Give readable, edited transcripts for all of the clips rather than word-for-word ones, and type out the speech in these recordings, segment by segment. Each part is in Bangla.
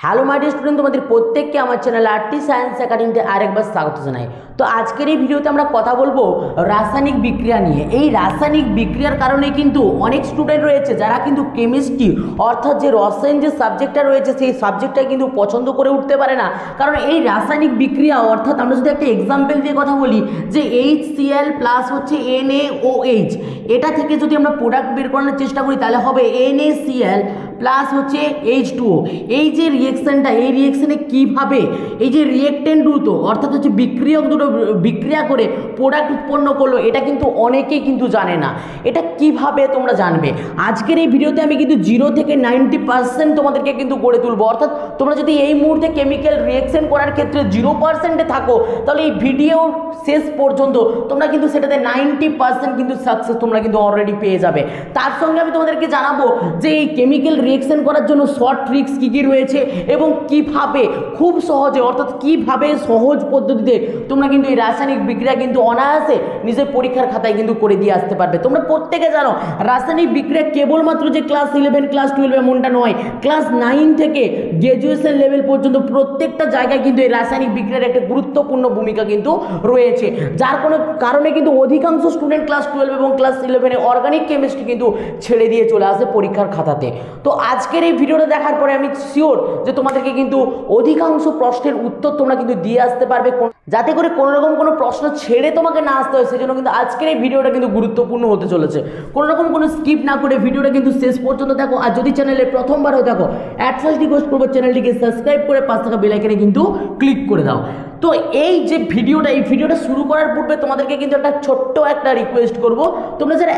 হ্যালো মাই ডিয়ার স্টুডেন্ট, তোমাদের প্রত্যেককে আমার চ্যানেল আরটি সায়েন্স একাডেমিতে আরেকবার স্বাগত জানাই। তো আজকের এই ভিডিওতে আমরা কথা বলবো রাসায়নিক বিক্রিয়া নিয়ে। এই রাসায়নিক বিক্রিয়ার কারণে কিন্তু অনেক স্টুডেন্ট রয়েছে যারা কিন্তু কেমিস্ট্রি অর্থাৎ যে রসায়ন যে সাবজেক্টটা রয়েছে সেই সাবজেক্টটা কিন্তু পছন্দ করে উঠতে পারে না। কারণ এই রাসায়নিক বিক্রিয়া অর্থাৎ আমরা যদি একটা এক্সাম্পল দিয়ে কথা বলি যে HCl প্লাস হচ্ছে NaOH, এটা থেকে যদি আমরা প্রোডাক্ট বের করানোর চেষ্টা করি তাহলে হবে NaCl প্লাস হচ্ছে H2O। এই যে রিয়েকশনটা, এই রিয়েকশনে কীভাবে এই যে রিয়েক্টেন্ট দুটো অর্থাৎ হচ্ছে বিক্রিয়ক দুটো বিক্রিয়া করে প্রোডাক্ট উৎপন্ন করলো, এটা কিন্তু অনেকেই কিন্তু জানে না। এটা কিভাবে তোমরা জানবে আজকের এই ভিডিওতে আমি কিন্তু 0 থেকে 90% তোমাদেরকে কিন্তু গড়ে তুলবো। অর্থাৎ তোমরা যদি এই মুহূর্তে কেমিক্যাল রিয়েকশন করার ক্ষেত্রে 0%-এ থাকো তাহলে এই ভিডিও শেষ পর্যন্ত তোমরা কিন্তু সেটাতে 90% কিন্তু সাকসেস তোমরা কিন্তু অলরেডি পেয়ে যাবে। তার সঙ্গে আমি তোমাদেরকে জানাবো যে এই কেমিক্যাল রিয়েকশন করার জন্য শর্ট ট্রিক্স কী কী রয়েছে এবং কিভাবে খুব সহজে অর্থাৎ কিভাবে সহজ পদ্ধতিতে তোমরা কিন্তু এই রাসায়নিক বিক্রিয়া কিন্তু অনায়াসে নিজের পরীক্ষার খাতায় কিন্তু করে দিয়ে আসতে পারবে। তোমরা প্রত্যেকে জানো রাসায়নিক বিক্রিয়া কেবলমাত্র যে ক্লাস 11 ক্লাস 12 এমনটা নয়, ক্লাস 9 থেকে গ্র্যাজুয়েশন লেভেল পর্যন্ত প্রত্যেকটা জায়গায় কিন্তু এই রাসায়নিক বিক্রিয়ার একটা গুরুত্বপূর্ণ ভূমিকা কিন্তু রয়েছে। যার কোনো কারণে কিন্তু অধিকাংশ স্টুডেন্ট ক্লাস 12 এবং ক্লাস 11 অর্গানিক কেমিস্ট্রি কিন্তু ছেড়ে দিয়ে চলে আসে পরীক্ষার খাতাতে। তো আজকের এই ভিডিওটা দেখার পরে আমি শিওর যে তোমাদেরকে কিন্তু অধিকাংশ প্রশ্নের উত্তর তোমরা কিন্তু দিয়ে আসতে পারবে, যাতে করে কোনো রকম কোনো প্রশ্ন ছেড়ে তোমাকে না আসতে হয়। সেজন্য কিন্তু আজকের এই ভিডিওটা কিন্তু গুরুত্বপূর্ণ হতে চলেছে। কোনো রকম কোনো স্কিপ না করে ভিডিওটা কিন্তু শেষ পর্যন্ত দেখো। আর যদি চ্যানেলে প্রথমবার হয়ে থাকো অ্যাটলিস্ট রিকোয়েস্ট করবো চ্যানেলটিকে সাবস্ক্রাইব করে পাশে থাকা বেল আইকনে কিন্তু ক্লিক করে দাও। তো এই যে ভিডিওটা, এই ভিডিওটা শুরু করার পূর্বে তোমাদেরকে কিন্তু একটা ছোট্ট একটা রিকোয়েস্ট করব। তোমরা যারা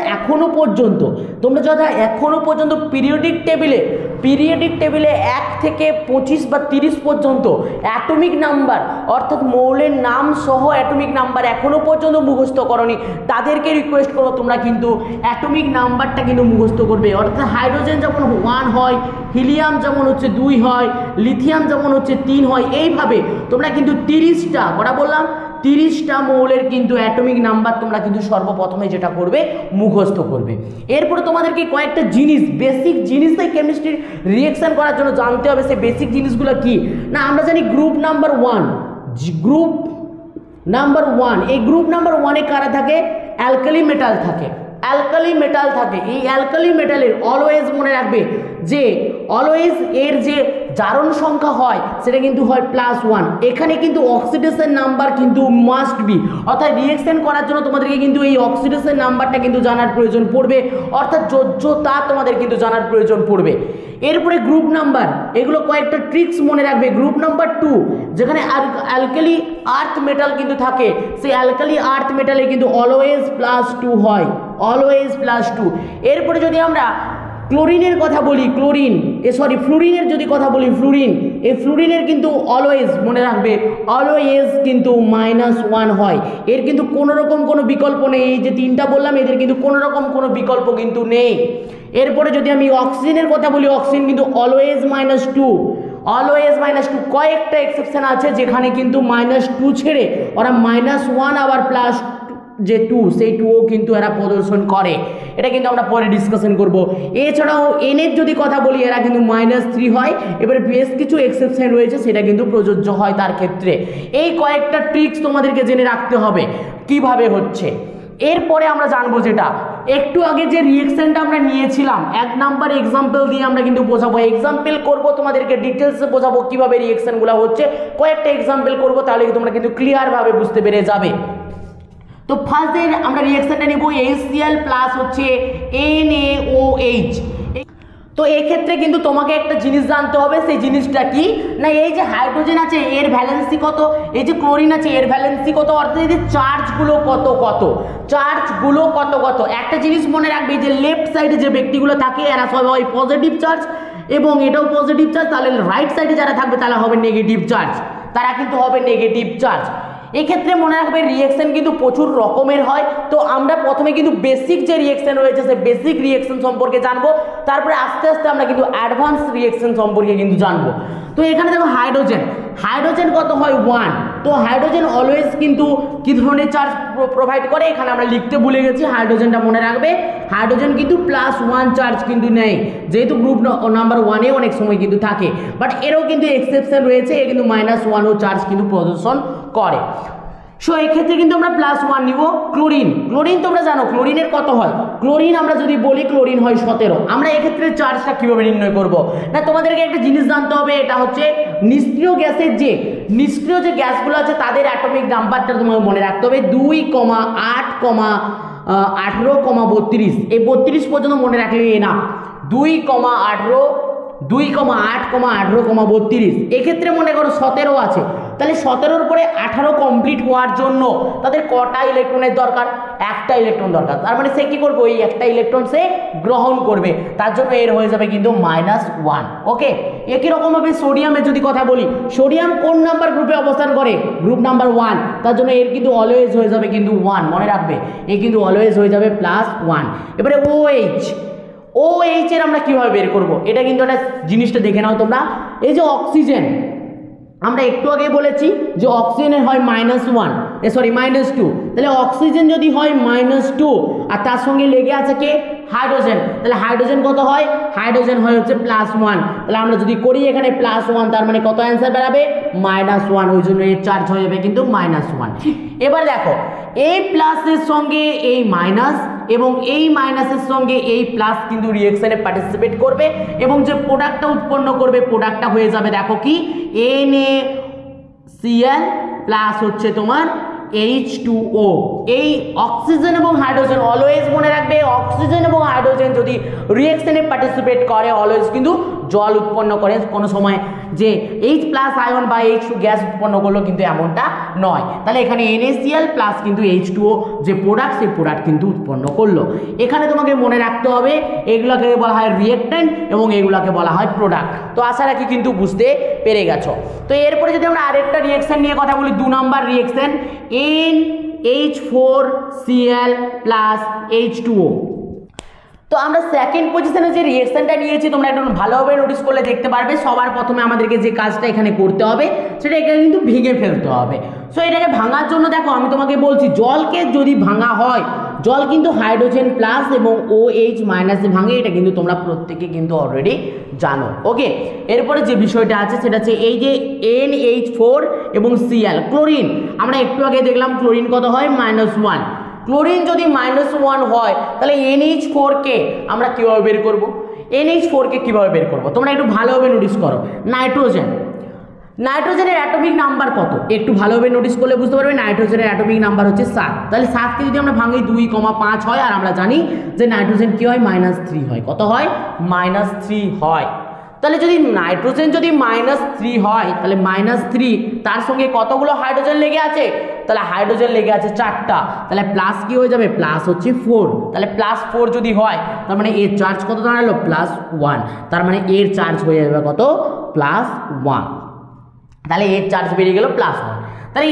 এখনও পর্যন্ত পিরিয়ডিক টেবিলে 1 থেকে 25 বা 30 পর্যন্ত অ্যাটমিক নাম্বার অর্থাৎ মৌলের নাম সহ অ্যাটমিক নাম্বার এখনও পর্যন্ত মুখস্থ করনি, তাদেরকে রিকোয়েস্ট করবো তোমরা কিন্তু অ্যাটমিক নাম্বারটা কিন্তু মুখস্থ করবে। অর্থাৎ হাইড্রোজেন যেমন 1 হয়, হিলিয়াম যেমন হচ্ছে 2 হয়, লিথিয়াম যেমন হচ্ছে 3 হয়, এইভাবে তোমরা কিন্তু 30টা কটা বললাম 30টা মৌলের কিন্তু অ্যাটমিক নাম্বার তোমরা কিন্তু সর্বপ্রথমে যেটা করবে মুখস্থ করবে। এরপরে তোমাদেরকে কয়েকটা জিনিস, বেসিক জিনিসই কেমিস্ট্রির রিয়েকশন করার জন্য জানতে হবে। সেই বেসিক জিনিসগুলো কি না, আমরা জানি গ্রুপ নাম্বার 1, এই গ্রুপ নাম্বার 1-এ কারা থাকে? অ্যালকালি মেটাল থাকে। এই অ্যালকালি মেটালের অলওয়েজ মনে রাখবে যে অলওয়েজ এর যে জারণ সংখ্যা হয় সেটা কিন্তু হয় +1। এখানে কিন্তু অক্সিডেশন নাম্বার কিন্তু মাস্ট বি, অর্থাৎ রিয়েকশন করার জন্য তোমাদেরকে কিন্তু এই অক্সিডেশন নাম্বারটা কিন্তু জানার প্রয়োজন পড়বে, অর্থাৎ যোজ্যতা তোমাদের কিন্তু জানার প্রয়োজন পড়বে। এরপরে গ্রুপ নাম্বার, এগুলো কয়েকটা ট্রিক্স মনে রাখবে। গ্রুপ নাম্বার 2 যেখানে অ্যালকালি আর্থ মেটাল কিন্তু থাকে, সেই অ্যালকালি আর্থ মেটালে কিন্তু অলওয়েজ +2 হয়, অলওয়েজ +2। এরপরে যদি আমরা ক্লোরিনের কথা বলি, ফ্লুরিনের যদি কথা বলি, এই ফ্লুরিনের কিন্তু অলওয়েজ মনে রাখবে অলওয়েজ কিন্তু -1 হয়। এর কিন্তু কোনো রকম কোনো বিকল্প নেই। এই যে 3টা বললাম এদের কিন্তু কোনো রকম কোনো বিকল্প কিন্তু নেই। এরপরে যদি আমি অক্সিজেনের কথা বলি, অক্সিজেন কিন্তু অলওয়েজ -2, কয়েকটা এক্সেপশন আছে যেখানে কিন্তু -2 ছেড়ে ওরা -1 আবার যে 2 সেই 2ও কিন্তু এরা প্রদর্শন করে। এটা কিন্তু আমরা পরে ডিসকাশন করব। এছাড়াও এনের যদি কথা বলি এরা কিন্তু -3 হয়। এবারে বেশ কিছু এক্সেপশন রয়েছে সেটা কিন্তু প্রযোজ্য হয় তার ক্ষেত্রে। এই কয়েকটা ট্রিক্স তোমাদেরকে জেনে রাখতে হবে কিভাবে হচ্ছে। এরপরে আমরা জানবো যেটা একটু আগে যে রিয়েকশনটা আমরা নিয়েছিলাম 1 নাম্বার এক্সাম্পল দিয়ে আমরা কিন্তু বোঝাবো। এক্সাম্পল করব তোমাদেরকে ডিটেলসে বোঝাবো কিভাবে রিয়েকশনগুলো হচ্ছে। কয়েকটা এক্সাম্পল করব তাহলে তোমরা কিন্তু ক্লিয়ারভাবে বুঝতে পেরে যাবে। তো ফার্স্ট আমরা রিয়েকশনটা নেব HCl প্লাস হচ্ছে NaOH। তো এই ক্ষেত্রে কিন্তু তোমাকে একটা জিনিস জানতে হবে, সেই জিনিসটা কি না, এই যে হাইড্রোজেন আছে এর ভ্যালেন্সি কত, এই যে ক্লোরিন আছে এর ভ্যালেন্সি কত, অর্থাৎ এই যে চার্জগুলো কত। একটা জিনিস মনে রাখবে যে লেফট সাইডে যে ব্যক্তিগুলো থাকে এরা সবাই পজিটিভ চার্জ এবং এটাও পজিটিভ চার্জ, তাহলে রাইট সাইডে যারা থাকবে তারা হবে নেগেটিভ চার্জ, এক্ষেত্রে মনে রাখবে রিয়েকশন কিন্তু প্রচুর রকমের হয়। তো আমরা প্রথমে কিন্তু বেসিক যে রিয়েকশন রয়েছে সেই বেসিক রিয়েকশন সম্পর্কে জানবো, তারপরে আস্তে আস্তে আমরা কিন্তু অ্যাডভান্স রিয়েকশন সম্পর্কে কিন্তু জানবো। তো এখানে দেখো হাইড্রোজেন কত হয় 1। তো হাইড্রোজেন অলওয়েজ কিন্তু কি ধরনের চার্জ প্রোভাইড করে, এখানে আমরা লিখতে ভুলে গেছি, হাইড্রোজেনটা মনে রাখবে। হাইড্রোজেন কিন্তু +1 চার্জ কিন্তু নেয়, যেহেতু গ্রুপ নাম্বার 1-এ অনেক সময় কিন্তু থাকে, বাট এরও কিন্তু এক্সেপশন রয়েছে, এ কিন্তু -1ও চার্জ কিন্তু প্রদর্শন করে। সো এক্ষেত্রে কিন্তু আমরা +1 নিব। ক্লোরিন তোমরা জানো ক্লোরিনের কত হয়, ক্লোরিন আমরা যদি বলি ক্লোরিন হয় 17। আমরা এক্ষেত্রে চার্জটা কিভাবে নির্ণয় করব না, তোমাদেরকে একটা জিনিস জানতে হবে, এটা হচ্ছে নিষ্ক্রিয় যে গ্যাসগুলো আছে তাদের অ্যাটমিক নাম্বারটা তোমাকে মনে রাখতে হবে 2,8,18,32। এই 32 পর্যন্ত মনে রাখলেই না। 2,8,18,32। এক্ষেত্রে মনে করো 17 আছে, তাহলে 17-র পরে 18 কমপ্লিট হওয়ার জন্য তাদের কটা ইলেকট্রনের দরকার, একটা ইলেকট্রন দরকার। তার মানে সে কি করবে, ওই একটা ইলেকট্রন সে গ্রহণ করবে, তার জন্য এর হয়ে যাবে কিন্তু -1। ওকে, একই রকমভাবে সোডিয়ামের যদি কথা বলি, সোডিয়াম কোন নাম্বার গ্রুপে অবস্থান করে, গ্রুপ নাম্বার 1, তার জন্য এর কিন্তু অলওয়েজ হয়ে যাবে কিন্তু 1, মনে রাখবে, এ কিন্তু অলওয়েজ হয়ে যাবে +1। এবারে OH এর আমরা কিভাবে বের করব, এটা কিন্তু একটা জিনিসটা দেখে নাও তোমরা। এই যে অক্সিজেন, আমরা একটু আগে বলেছি যে অক্সিজেনের হয় -2, তাহলে অক্সিজেন যদি হয় -2 আর তার সঙ্গে লেগে আছে কে, হাইড্রোজেন, তাহলে হাইড্রোজেন কত হয়, হাইড্রোজেন হয় হচ্ছে +1। তাহলে আমরা যদি করি এখানে +1, তার মানে কত অ্যান্সার বেরাবে, -1, ওই জন্য এর চার্জ হয়ে যাবে কিন্তু -1। এবার দেখো এই প্লাসের সঙ্গে এই মাইনাস এবং এই মাইনাসের সঙ্গে এই প্লাস কিন্তু রিঅ্যাকশনে পার্টিসিপেট করবে এবং যে প্রোডাক্টটা উৎপন্ন করবে প্রোডাক্টটা হয়ে যাবে দেখো কি NaCl প্লাস হচ্ছে তোমার H2O। এই অক্সিজেন এবং হাইড্রোজেন অলওয়েজ মনে রাখবে, অক্সিজেন এবং হাইড্রোজেন যদি রিঅ্যাকশনে পার্টিসিপেট করে অলওয়েজ কিন্তু জল উৎপন্ন করে, কোনো সময় যে H+ আয়ন বা H2 গ্যাস উৎপন্ন করলো কিন্তু এমনটা নয়। তাহলে এখানে NaCl প্লাস কিন্তু H2O যে প্রোডাক্ট, সেই প্রোডাক্ট কিন্তু উৎপন্ন করলো। এখানে তোমাকে মনে রাখতে হবে এগুলোকে বলা হয় রিঅ্যাকট্যান্ট এবং এগুলোকে বলা হয় প্রোডাক্ট। তো আশা রাখি কিন্তু বুঝতে পেরে গেছো। তো এরপরে যদি আমরা আরেকটা রিঅ্যাকশন নিয়ে কথা বলি, 2 নম্বর রিঅ্যাকশন NH4Cl প্লাস H2O। তো আমরা সেকেন্ড পজিশনে যে রিঅ্যাকশনটা নিয়েছি তোমরা একটু ভালোভাবে নোটিস করলে দেখতে পারবে, সবার প্রথমে আমাদেরকে যে কাজটা এখানে করতে হবে সেটা এখানে কিন্তু ভেঙে ফেলতে হবে। সো এটাকে ভাঙার জন্য দেখো আমি তোমাকে বলছি, জলকে যদি ভাঙা হয়, জল কিন্তু হাইড্রোজেন প্লাস এবং OH মাইনাসে ভাঙে, এটা কিন্তু তোমরা প্রত্যেকে কিন্তু অলরেডি জানো। ওকে, এরপরে যে বিষয়টা আছে সেটা হচ্ছে এই যে NH4 এবং Cl, ক্লোরিন আমরা একটু আগে দেখলাম ক্লোরিন কত হয় -1। ক্লোরিন যদি -1 হয় তাহলে NH4 কে আমরা কিভাবে বের করব, NH4 কে কিভাবে বের করব তোমরা একটু ভালোভাবে নোটিস করো। নাইট্রোজেনের অ্যাটমিক নাম্বার কত, একটু ভালোভাবে নোটিস করলে বুঝতে পারবে। নাইট্রোজেনের অ্যাটমিক নাম্বার হচ্ছে 7। তাহলে 7 কে যদি আমরা ভাঙি 2,5 হয়, আর আমরা জানি যে নাইট্রোজেন কি হয়, -3 হয়। কত হয়, -3 হয়। তাহলে যদি নাইট্রোজেন যদি -3 হয় তাহলে -3 তার সঙ্গে কতগুলো হাইড্রোজেন লেগে আছে, তাহলে হাইড্রোজেন লেগে আছে 4টা, তাহলে প্লাস কি হয়ে যাবে, প্লাস হচ্ছে 4। তাহলে +4 যদি হয় তার মানে এর চার্জ কত দাঁড়ালো, +1। তার মানে এর চার্জ হয়ে যাবে কত, +1। তাহলে এর চার্জ বেরিয়ে গেল +1। তাহলে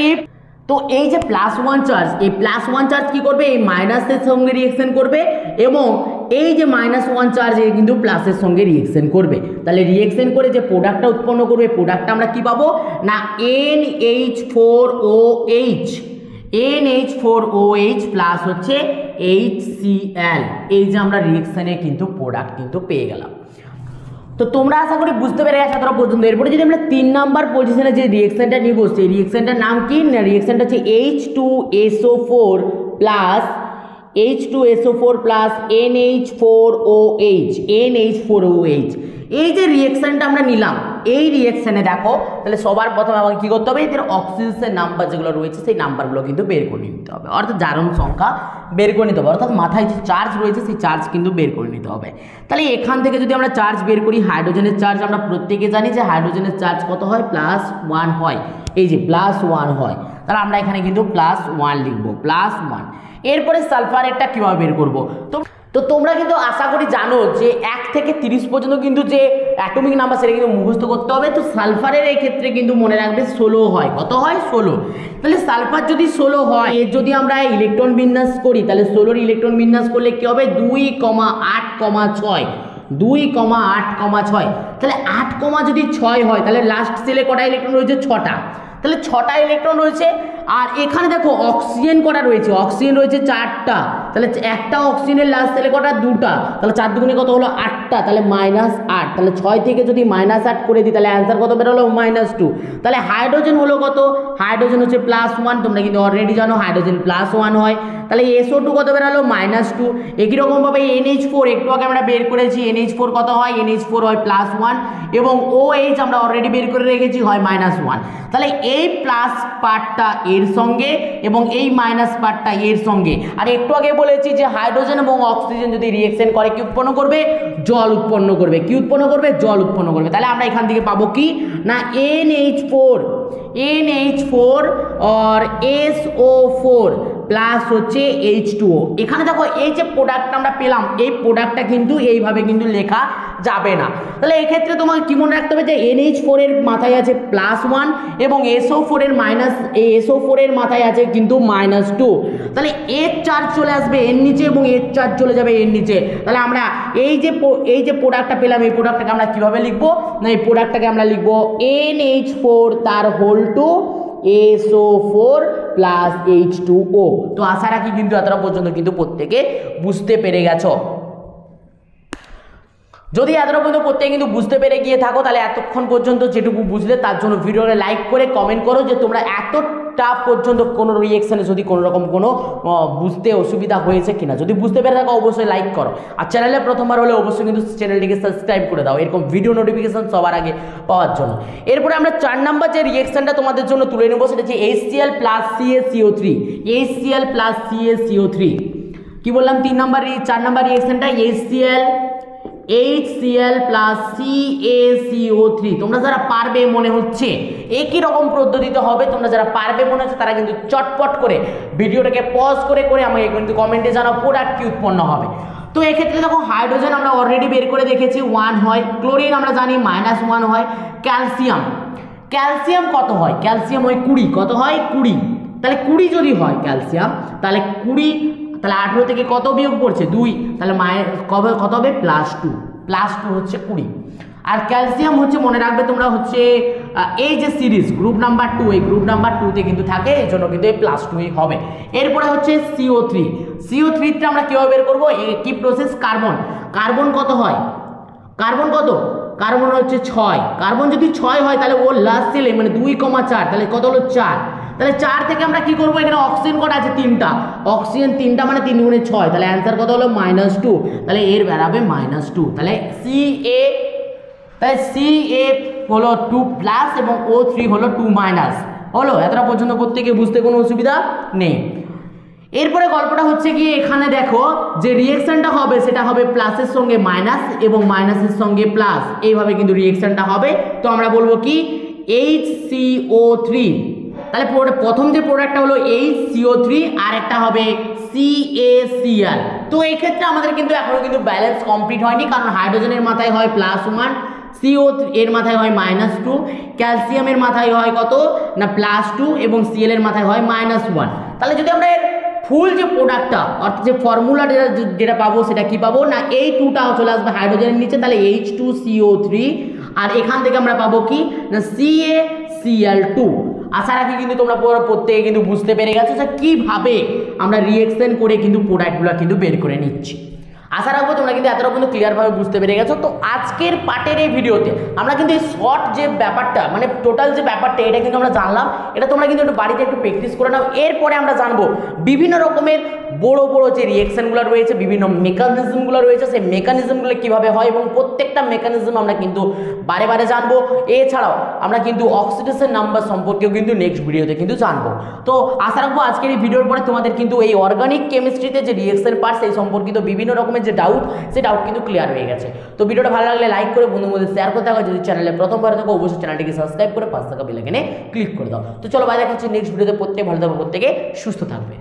এই যে +1 চার্জ, এই +1 চার্জ কি করবে, এই মাইনাসের সঙ্গে রিঅ্যাকশন করবে এবং এই যে -1 চার্জ এ কিন্তু প্লাসের সঙ্গে রিঅ্যাকশন করবে। তাহলে রিঅ্যাকশন করে যে প্রোডাক্টটা উৎপন্ন করবে, প্রোডাক্টটা আমরা কি পাবো না NH4OH প্লাস হচ্ছে HCl। এই যে আমরা রিঅ্যাকশনে কিন্তু প্রোডাক্ট কিন্তু পেয়ে গেলাম। তো তোমরা আশা করি বুঝতে পেরে গেছো এতটা পর্যন্ত। এরপরে যদি আমরা 3 নাম্বার পজিশনে যে রিঅ্যাকশনটা নিব, সেই রিঅ্যাকশনটার নাম কি না, রিঅ্যাকশনটা হচ্ছে H2SO4 প্লাস NH4OH। এই যে রিঅ্যাকশনটা আমরা নিলাম, এই রিঅ্যাকশনে দেখো তাহলে সবার প্রথমে আমাকে কি করতে হবে, এদের অক্সিজেনের নাম্বার যেগুলো রয়েছে সেই নাম্বারগুলো কিন্তু বের করে নিতে হবে, অর্থাৎ জারণ সংখ্যা বের করে নিতে হবে, অর্থাৎ মাথায় যে চার্জ রয়েছে সেই চার্জ কিন্তু বের করে নিতে হবে। তাহলে এখান থেকে যদি আমরা চার্জ বের করি, হাইড্রোজেনের চার্জ আমরা প্রত্যেকে জানি যে হাইড্রোজেনের চার্জ কত হয়, +1 হয়। এই যে +1 হয়, তাহলে আমরা এখানে কিন্তু +1 লিখবো, +1। এরপরে সালফারেরটা কীভাবে বের করবো, তো তো তোমরা কিন্তু আশা করি জানো যে 1 থেকে 30 পর্যন্ত কিন্তু যে অ্যাটমিক নাম্বার সেটা কিন্তু মুখস্থ করতে হবে। তো সালফারের এই ক্ষেত্রে কিন্তু মনে রাখবে 16 হয়। কত হয়? 16। তাহলে সালফার যদি 16 হয়, এর যদি আমরা ইলেকট্রন বিন্যাস করি তাহলে 16 ইলেকট্রন বিন্যাস করলে কি হবে? 2,8,6 2,8,6। তাহলে 8, যদি 6 হয় তাহলে লাস্ট সেলে কটা ইলেকট্রন রয়েছে? 6টা। তাহলে 6টা ইলেকট্রন রয়েছে। আর এখানে দেখো অক্সিজেন কটা রয়েছে? অক্সিজেন রয়েছে 4টা। তাহলে একটা অক্সিজেনের লাস্ট সেলে কটা? 2টা। তাহলে 4 দুগুণে কত হলো? 8টা। তাহলে -8। তাহলে 6 থেকে যদি -8 করে দিই তাহলে অ্যান্সার কত বেরোলো? -2। তাহলে হাইড্রোজেন হলো কত? হাইড্রোজেন হচ্ছে +1। তোমরা কিন্তু অলরেডি জানো হাইড্রোজেন +1 হয়। তাহলে SO2 কত বেরোলো? -2। একই রকমভাবে NH4 একটু আগে আমরা বের করেছি। NH4 কত হয়? NH4 হয় +1 এবং OH আমরা অলরেডি বের করে রেখেছি হয় -1। তাহলে এই প্লাস পার্টটা এর সঙ্গে এবং এই মাইনাস পার্টটা এর সঙ্গে। আর একটু আগে বলেছি যে হাইড্রোজেন এবং অক্সিজেন যদি রিঅ্যাকশন করে কি উৎপন্ন করবে? জল উৎপন্ন করবে। কি উৎপন্ন করবে? জল উৎপন্ন করবে। তাহলে আমরা এখান থেকে পাবো কি না NH4 और SO4 প্লাস হচ্ছে H2O। এখানে দেখো এই যে প্রোডাক্টটা আমরা পেলাম এই প্রোডাক্টটা কিন্তু এইভাবে কিন্তু লেখা যাবে না। তাহলে এই ক্ষেত্রে তোমাকে কি মনে রাখতে হবে যে NH4 এর মাথায় আছে +1 এবং SO4 এর মাথায় আছে কিন্তু -2। তাহলে এর চার্জ চলে আসবে এর নিচে এবং এর চার্জ চলে যাবে এর নিচে। তাহলে আমরা এই যে প্রোডাক্টটা পেলাম এই প্রোডাক্টটাকে আমরা কিভাবে লিখবো না এই প্রোডাক্টটাকে আমরা লিখবো NH4 তার whole to SO4 plus H2O। তো আশা রাখি কিন্তু এতটা পর্যন্ত কিন্তু প্রত্যেকে বুঝতে পেরে গেছো। যদি এতটা পর্যন্ত প্রত্যেকে কিন্তু বুঝতে পেরে গিয়ে থাকো তাহলে এতক্ষণ পর্যন্ত যেটুকু বুঝলে তার জন্য ভিডিওটা লাইক করে কমেন্ট করো যে তোমরা এতটা পর্যন্ত কোনো রিঅ্যাকশনে যদি কোনো রকম কোনো বুঝতে অসুবিধা হয়েছে কিনা। যদি বুঝতে পেরে থাকো অবশ্যই লাইক করো। আর চ্যানেলে প্রথমবার হলে অবশ্যই কিন্তু চ্যানেলটিকে সাবস্ক্রাইব করে দাও এরকম ভিডিও নোটিফিকেশন সবার আগে পাওয়ার জন্য। এরপরে আমরা 4 নাম্বার যে রিঅ্যাকশনটা তোমাদের জন্য তুলে নেবো সেটা হচ্ছে HCl + CaCO3। HCl + CaCO3 কি বললাম? 4 নাম্বার রিঅ্যাকশনটা HCl + CaCO3। তোমরা যারা পারবে মনে হচ্ছে একই রকম পদ্ধতিতে হবে, তোমরা যারা পারবে মনে হচ্ছে তারা কিন্তু চটপট করে ভিডিওটাকে পজ করে আমাকে কিন্তু কমেন্টে জানাও প্রোডাক্ট কি উৎপন্ন হবে। তো এক্ষেত্রে দেখো হাইড্রোজেন আমরা অলরেডি বের করে দেখেছি 1 হয়, ক্লোরিন আমরা জানি -1 হয়, ক্যালসিয়াম কত হয়? ক্যালসিয়াম হয় 20। কত হয়? 20। তাহলে 20 যদি হয় ক্যালসিয়াম তাহলে 20 তাহলে 18 থেকে কত বিয়োগ করছে? 2। তাহলে কত হবে? +2 হচ্ছে 20। আর ক্যালসিয়াম হচ্ছে মনে রাখবে তোমরা হচ্ছে এই যে সিরিজ গ্রুপ নাম্বার 2 এই গ্রুপ নাম্বার 2তে কিন্তু থাকে এই জন্য কিন্তু এই +2 হবে। এরপরে হচ্ছে CO3 টা আমরা কিভাবে বের করবো? কি প্রসেস? কার্বন কত হয়? কার্বন হচ্ছে 6। কার্বন যদি 6 হয় তাহলে ওর লাস্ট সেলে মানে 2,4 তাহলে কত হলো? 4। তাহলে 4 থেকে আমরা কি করবো? এখানে অক্সিজেন কটা আছে? 3টা। অক্সিজেন 3টা মানে 3 গুণে 6। তাহলে অ্যান্সার কত হলো? -2। তাহলে এর বেরাবে -2। তাহলে Ca হলো 2+ এবং O3 হলো 2- হলো। এতটা পর্যন্ত প্রত্যেকে বুঝতে কোনো অসুবিধা নেই। এরপরে গল্পটা হচ্ছে কি এখানে দেখো যে রিঅ্যাকশনটা হবে সেটা হবে প্লাসের সঙ্গে মাইনাস এবং মাইনাসের সঙ্গে প্লাস, এইভাবে কিন্তু রিঅ্যাকশনটা হবে। তো আমরা বলবো কি HCO3। তাহলে প্রথম যে প্রোডাক্টটা হলো HCO3 আর একটা হবে CaCl। তো এই ক্ষেত্রে আমাদের কিন্তু এখনো কিন্তু ব্যালেন্স কমপ্লিট হয়নি, কারণ হাইড্রোজেনের মাথায় হয় +1, CO3 এর মাথায় হয় -2, ক্যালসিয়ামের মাথায় হয় কত না +2 এবং Cl এর মাথায় হয় -1। তাহলে যদি আমরা এর ফুল যে প্রোডাক্টটা অর্থাৎ যে ফর্মুলা যেটা পাবো সেটা কি পাবো না এই 2টাও চলে আসবে হাইড্রোজেনের নিচে, তাহলে H2CO3 আর এখান থেকে আমরা পাবো কি না CaCl2। আশা রাখি কিন্তু তোমরা প্রত্যেকে কিন্তু বুঝতে পেরে গেছো যে কিভাবে আমরা রিঅ্যাকশন করে কিন্তু প্রোডাক্টগুলো কিন্তু বের করে নিচ্ছি। আশা রাখবো তোমরা কিন্তু এতটা কিন্তু ক্লিয়ারভাবে বুঝতে পেরে গেছো। তো আজকের পার্টের এই ভিডিওতে আমরা কিন্তু এই শর্ট যে ব্যাপারটা মানে টোটাল যে ব্যাপারটা এটা কিন্তু আমরা জানলাম। এটা তোমরা কিন্তু একটু বাড়িতে একটু প্র্যাকটিস করে নাও। এরপরে আমরা জানবো বিভিন্ন রকমের বড় বড় যে রিঅ্যাকশনগুলো রয়েছে, বিভিন্ন মেকানিজমগুলো রয়েছে, সেই মেকানিজমগুলো কীভাবে হয় এবং প্রত্যেকটা মেকানিজম আমরা কিন্তু বারে বারে জানবো। এছাড়াও আমরা কিন্তু অক্সিডেশন নাম্বার সম্পর্কেও কিন্তু নেক্সট ভিডিওতে কিন্তু জানবো। তো আশা রাখবো আজকের এই ভিডিওর পরে তোমাদের কিন্তু এই অর্গানিক কেমিস্ট্রিতে যে রিঅ্যাকশন পার্ট সেই সম্পর্কিত বিভিন্ন রকমের যে ডাউট সেই ডাউট কিন্তু ক্লিয়ার হয়ে গেছে। তো ভিডিওটা ভালো লাগলে লাইক করে বন্ধুদের মধ্যে শেয়ার করতে থাকো। যদি চ্যানেলে প্রথমবার থাকো অবশ্যই চ্যানেলটিকে সাবস্ক্রাইব করে পাশে থাকা বেল আইকনে ক্লিক করে দাও। তো চলো বাই, দেখা হচ্ছে নেক্সট ভিডিওতে। প্রত্যেকে ভালো থাকবে, প্রত্যেকে সুস্থ থাকবে।